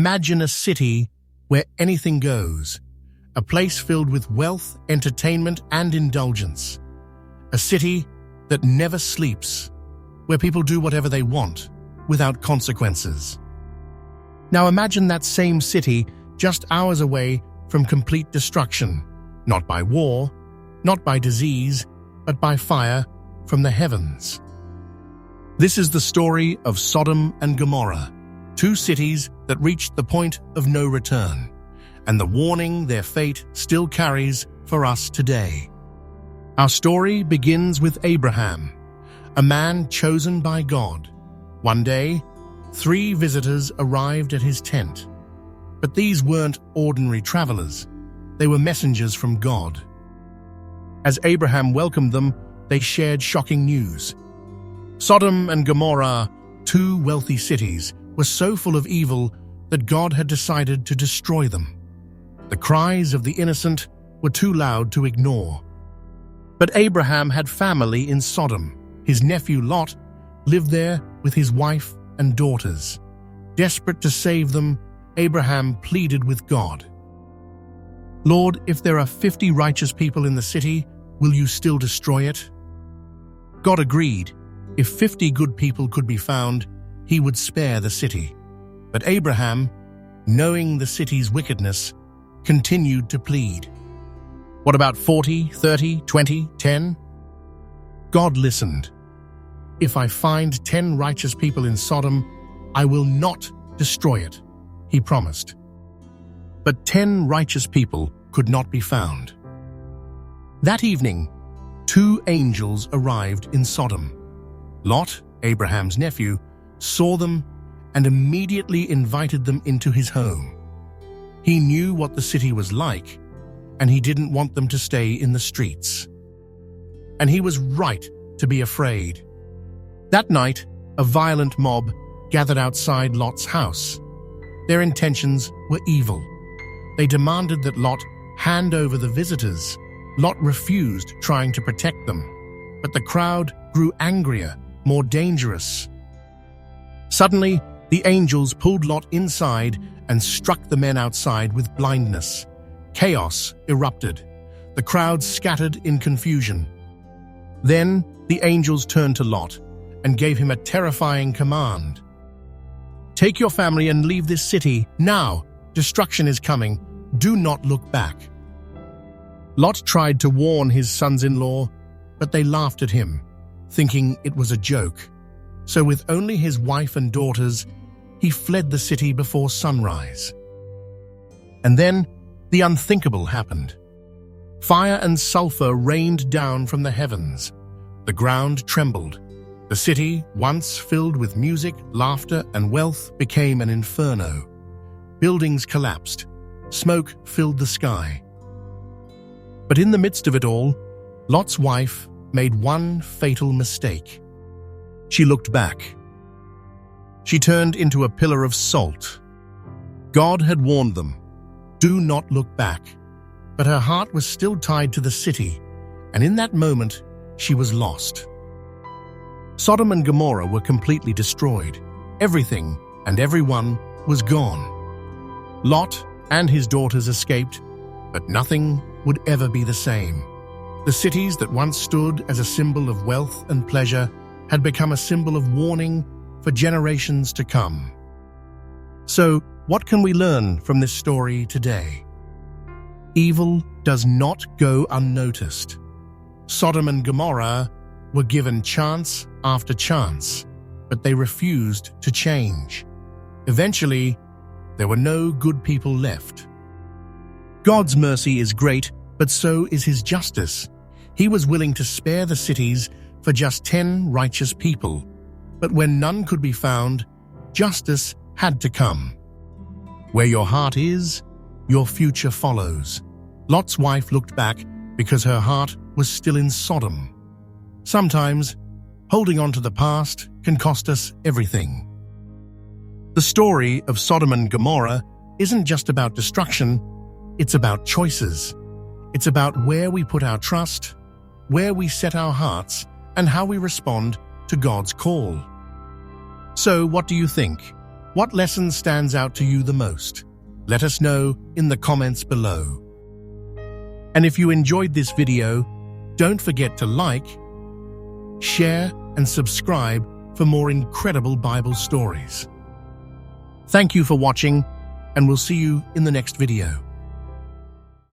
Imagine a city where anything goes, a place filled with wealth, entertainment, and indulgence. A city that never sleeps, where people do whatever they want without consequences. Now imagine that same city just hours away from complete destruction, not by war, not by disease, but by fire from the heavens. This is the story of Sodom and Gomorrah, two cities that reached the point of no return, and the warning their fate still carries for us today. Our story begins with Abraham, a man chosen by God. One day, 3 visitors arrived at his tent. But these weren't ordinary travelers. They were messengers from God. As Abraham welcomed them, they shared shocking news. Sodom and Gomorrah, 2 wealthy cities, were so full of evil that God had decided to destroy them. The cries of the innocent were too loud to ignore. But Abraham had family in Sodom. His nephew Lot lived there with his wife and daughters. Desperate to save them, Abraham pleaded with God. "Lord, if there are 50 righteous people in the city, will you still destroy it?" God agreed. If 50 good people could be found, he would spare the city. But Abraham, knowing the city's wickedness, continued to plead. "What about 40, 30, 20, 10? God listened. "If I find 10 righteous people in Sodom, I will not destroy it," he promised. But 10 righteous people could not be found. That evening, 2 angels arrived in Sodom. Lot, Abraham's nephew, saw them and immediately invited them into his home. He knew what the city was like, and he didn't want them to stay in the streets. And he was right to be afraid. That night, a violent mob gathered outside Lot's house. Their intentions were evil. They demanded that Lot hand over the visitors. Lot refused, trying to protect them. But the crowd grew angrier, more dangerous. Suddenly, the angels pulled Lot inside and struck the men outside with blindness. Chaos erupted. The crowd scattered in confusion. Then, the angels turned to Lot and gave him a terrifying command. "Take your family and leave this city, now! Destruction is coming. Do not look back." Lot tried to warn his sons-in-law, but they laughed at him, thinking it was a joke. So with only his wife and daughters, he fled the city before sunrise. And then, the unthinkable happened. Fire and sulfur rained down from the heavens. The ground trembled. The city, once filled with music, laughter, and wealth, became an inferno. Buildings collapsed. Smoke filled the sky. But in the midst of it all, Lot's wife made one fatal mistake. She looked back. She turned into a pillar of salt. God had warned them, "Do not look back." But her heart was still tied to the city, and in that moment, she was lost. Sodom and Gomorrah were completely destroyed. Everything and everyone was gone. Lot and his daughters escaped, but nothing would ever be the same. The cities that once stood as a symbol of wealth and pleasure had become a symbol of warning for generations to come. So, what can we learn from this story today? Evil does not go unnoticed. Sodom and Gomorrah were given chance after chance, but they refused to change. Eventually, there were no good people left. God's mercy is great, but so is his justice. He was willing to spare the cities for just 10 righteous people. But when none could be found, justice had to come. Where your heart is, your future follows. Lot's wife looked back because her heart was still in Sodom. Sometimes, holding on to the past can cost us everything. The story of Sodom and Gomorrah isn't just about destruction, it's about choices. It's about where we put our trust, where we set our hearts, and how we respond to God's call. So, what do you think? What lesson stands out to you the most? Let us know in the comments below. And if you enjoyed this video, don't forget to like, share, and subscribe for more incredible Bible stories. Thank you for watching, and we'll see you in the next video.